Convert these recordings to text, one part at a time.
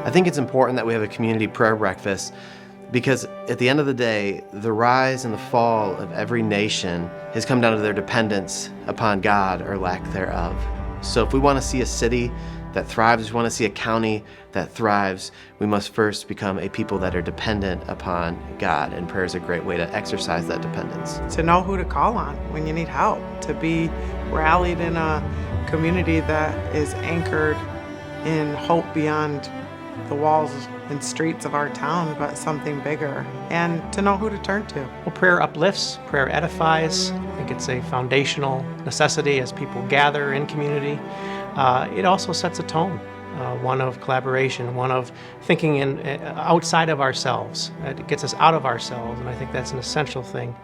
I think it's important that we have a community prayer breakfast because at the end of the day, the rise and the fall of every nation has come down to their dependence upon God or lack thereof. So if we want to see a city that thrives, if we want to see a county that thrives, we must first become a people that are dependent upon God, and prayer is a great way to exercise that dependence. To know who to call on when you need help, to be rallied in a community that is anchored in hope beyond the walls and streets of our town, but something bigger, and to know who to turn to. Well, prayer uplifts, prayer edifies. I think it's a foundational necessity as people gather in community. It also sets a tone, one of collaboration, one of thinking outside of ourselves. It gets us out of ourselves, and I think that's an essential thing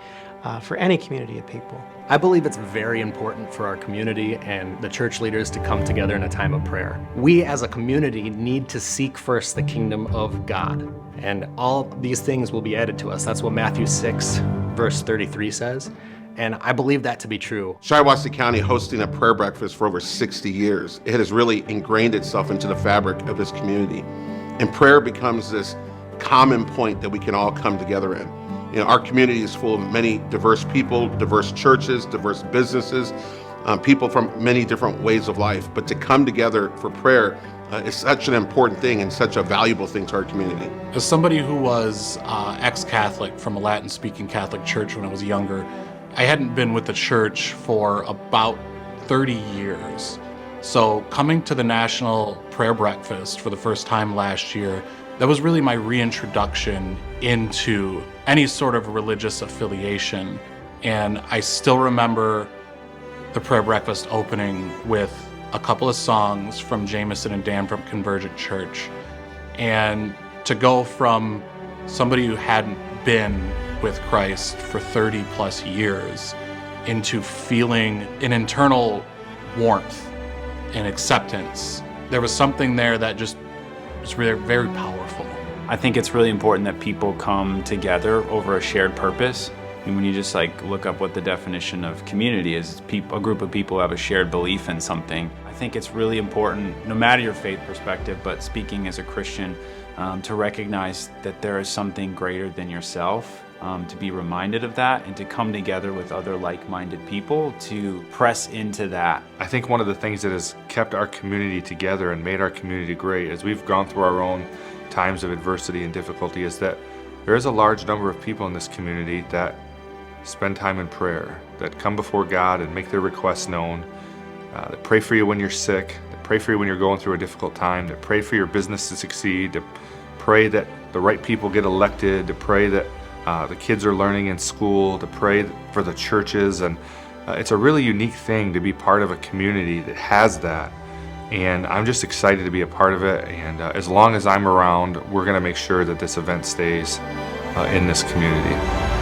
for any community of people. I believe it's very important for our community and the church leaders to come together in a time of prayer. We as a community need to seek first the kingdom of God, and all these things will be added to us. That's what Matthew 6, verse 33 says. And I believe that to be true. Shiawassee County hosting a prayer breakfast for over 60 years. It has really ingrained itself into the fabric of this community. And prayer becomes this common point that we can all come together in. You know, our community is full of many diverse people, diverse churches, diverse businesses, people from many different ways of life. But to come together for prayer is such an important thing and such a valuable thing to our community. As somebody who was ex-Catholic from a Latin-speaking Catholic church when I was younger, I hadn't been with the church for about 30 years. So coming to the National Prayer Breakfast for the first time last year, that was really my reintroduction into any sort of religious affiliation. And I still remember the prayer breakfast opening with a couple of songs from Jameson and Dan from Convergent Church. And to go from somebody who hadn't been with Christ for 30 plus years into feeling an internal warmth and acceptance. There was something there that just was really very powerful. I think it's really important that people come together over a shared purpose. And when you just look up what the definition of community is, it's a group of people who have a shared belief in something. I think it's really important, no matter your faith perspective, but speaking as a Christian, to recognize that there is something greater than yourself, to be reminded of that, and to come together with other like-minded people to press into that. I think one of the things that has kept our community together and made our community great as we've gone through our own times of adversity and difficulty is that there is a large number of people in this community that spend time in prayer, that come before God and make their requests known, that pray for you when you're sick, that pray for you when you're going through a difficult time, that pray for your business to succeed, to pray that the right people get elected, to pray that the kids are learning in school, to pray for the churches. And it's a really unique thing to be part of a community that has that. And I'm just excited to be a part of it. And as long as I'm around, we're going to make sure that this event stays in this community.